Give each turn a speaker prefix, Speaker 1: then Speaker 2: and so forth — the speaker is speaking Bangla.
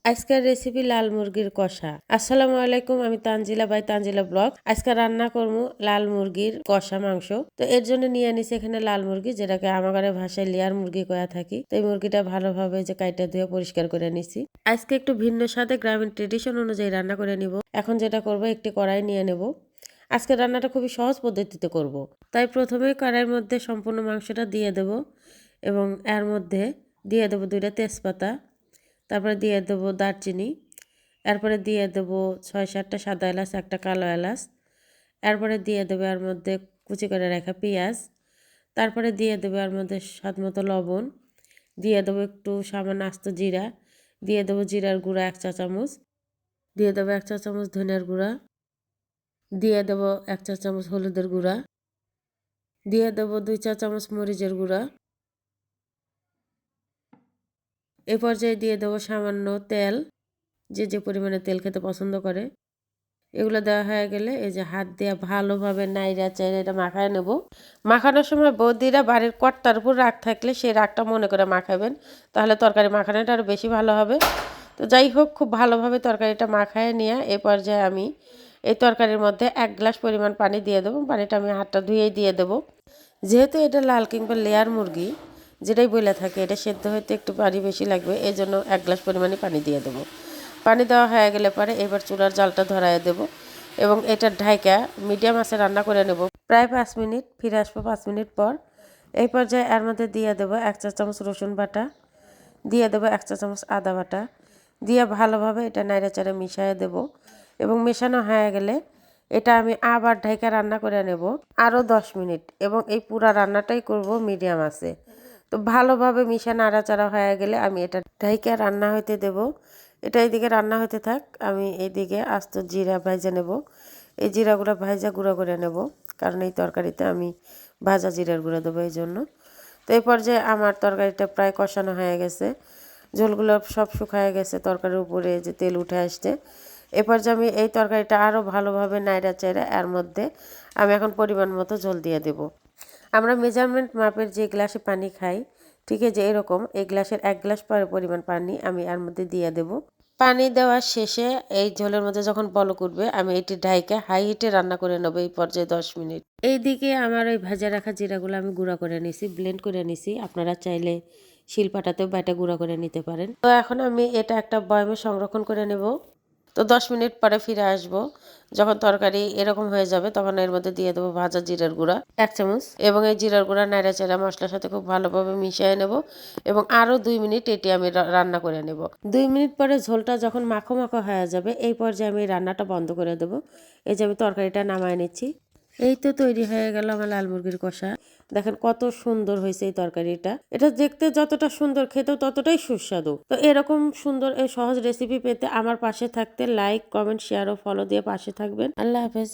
Speaker 1: আজকের রেসিপি লাল মুরগির কষা। আসসালামু আলাইকুম, আমি তানজিলা বাই তানজিলা ব্লগ। আজকে রান্না করবো লাল মুরগির কষা মাংস। তো এর জন্য নিয়ে নিছি এখানে লাল মুরগি, যেটাকে আমার ভাষায় লেয়ার মুরগি কয়া থাকি। তো এই মুরগিটা ভালোভাবে যে কাইটা ধুয়ে পরিষ্কার করে নিছি। আজকে একটু ভিন্ন স্বাদে গ্রামীণ ট্রেডিশন অনুযায়ী রান্না করে নিব। এখন যেটা করব, একটি কড়াই নিয়ে নেব। আজকে রান্নাটা খুবই সহজ পদ্ধতিতে করব। তাই প্রথমেই কড়াইয়ের মধ্যে সম্পূর্ণ মাংসটা দিয়ে দেব এবং এর মধ্যে দিয়ে দেব 2টা তেজপাতা। তারপরে দিয়ে দেবো দারচিনি, এরপরে দিয়ে দেবো 6-7টা সাদা এলাচ, একটা কালো এলাচ। এরপরে দিয়ে দেবো এর মধ্যে কুচি করে রাখা পেঁয়াজ। তারপরে দিয়ে দেবো এর মধ্যে স্বাদ মতো লবণ। দিয়ে দেবো একটু সামান্য আস্ত জিরা। দিয়ে দেবো জিরার গুঁড়া 1 চা চামচ। দিয়ে দেবো 1 চা চামচ ধনিয়ার গুঁড়া। দিয়ে দেবো 1 চা চামচ হলুদের গুঁড়া। দিয়ে দেবো 2 চা চামচ মরিচের গুঁড়া। এ পর্যায়ে দিয়ে দেবো সামান্য তেল, যে যে পরিমাণে তেল খেতে পছন্দ করে। এগুলো দেওয়া হয়ে গেলে এই যে হাত দিয়ে ভালোভাবে নাইড়া চাইড়া এটা মাখায় নেব। মাখানোর সময় বৌদিরা বাড়ির কর্তার উপর রাগ থাকলে সেই রাগটা মনে করে মাখাবেন, তাহলে তরকারি মাখানোটা আরও বেশি ভালো হবে। তো যাই হোক, খুব ভালোভাবে তরকারিটা মাখায় নিয়ে এ পর্যায়ে আমি এই তরকারির মধ্যে 1 গ্লাস পরিমাণ পানি দিয়ে দেবো। পানিটা আমি হাতটা ধুয়েই দিয়ে দেবো। যেহেতু এটা লাল কিংবা লেয়ার মুরগি, যেটাই বলে থাকে, এটা সেদ্ধ হতে একটু পানি বেশি লাগবে, এই জন্য 1 গ্লাস পরিমাণে পানি দিয়ে দেবো। পানি দেওয়া হয়ে গেলে পরে এবার চুলার জালটা ধরায় দেব এবং এটা ঢাইকা মিডিয়াম আঁচে রান্না করে নেব প্রায় 5 মিনিট। ফিরে আসবো 5 মিনিট পর। এই পর্যায়ে এর মধ্যে দিয়ে দেবো 1 চা চামচ রসুন বাটা। দিয়ে দেবো 1 চা চামচ আদা বাটা। দিয়ে ভালোভাবে এটা নাড়াচাড়া মিশিয়ে দেব এবং মেশানো হয়ে গেলে এটা আমি আবার ঢাইকা রান্না করে নেব আরও 10 মিনিট এবং এই পুরা রান্নাটাই করব মিডিয়াম আঁচে। তো ভালোভাবে মিশা নাড়াচাড়া হয়ে গেলে আমি এটা ঢাইকা রান্না হতে দেব। এটা এইদিকে রান্না হতে থাক, আমি এইদিকে আস্ত জিরা ভাজা নেব। এই জিরাগুলো ভাজা গুঁড়ো করে নেব, কারণ এই তরকারিতে আমি ভাজা জিরার গুঁড়ো দেবো এই জন্য। তো এই পর্যায়ে আমার তরকারিটা প্রায় কষানো হয়ে গেছে, ঝোলগুলো সব শুকায় গেছে, তরকারির উপরে যে তেল উঠে আসছে। এ পর্যায়ে আমি এই তরকারিটা আরও ভালোভাবে নাইড়া চাইড়া এর মধ্যে আমি এখন পরিমাণ মতো ঝোল দিয়ে দেব। আমরা মেজারমেন্ট মাপের যে গ্লাসে পানি খাই, ঠিক আছে, যে এরকম এই গ্লাসের 1 গ্লাস পরিমাণ পানি আমি এর মধ্যে দিয়ে দেব। পানি দেওয়ার শেষে এই ঝোলের মধ্যে যখন বলক উঠবে, আমি এটি ঢাইকা হাই হিটে রান্না করে নেবো এই পর্যায়ে 10 মিনিট। এইদিকে আমার ওই ভাজা রাখা জিরাগুলো আমি গুঁড়া করে নিছি, ব্লেন্ড করে নিছি। আপনারা চাইলে শিলপাটাতেও বাটা গুঁড়া করে নিতে পারেন। তো এখন আমি এটা একটা বয়ামে সংরক্ষণ করে নেব। তো 10 মিনিট পরে ফিরে আসব। যখন তরকারি এরকম হয়ে যাবে, তখন এর মধ্যে দিয়ে দেবো ভাজা জিরার গুঁড়া 1 চামচ এবং এই জিরার গুঁড়া নাড়াচাড়া মশলার সাথে খুব ভালোভাবে মিশিয়ে নেব এবং আরও 2 মিনিট এটি আমি রান্না করে নেব। 2 মিনিট পরে ঝোলটা যখন মাখো মাখো হয়ে যাবে, এই পর্যায়ে আমি রান্নাটা বন্ধ করে দেবো। এই যে আমি তরকারিটা নামায় নিচ্ছি। এই তো তৈরি হয়ে গেল আমার লাল মুরগির কষা। দেখেন কত সুন্দর হয়েছে এই তরকারিটা। এটা দেখতে যতটা সুন্দর, খেতেও ততটাই সুস্বাদু। তো এরকম সুন্দর এই সহজ রেসিপি পেতে আমার পাশে থাকতে লাইক, কমেন্ট, শেয়ার ও ফলো দিয়ে পাশে থাকবেন। আল্লাহ হাফেজ।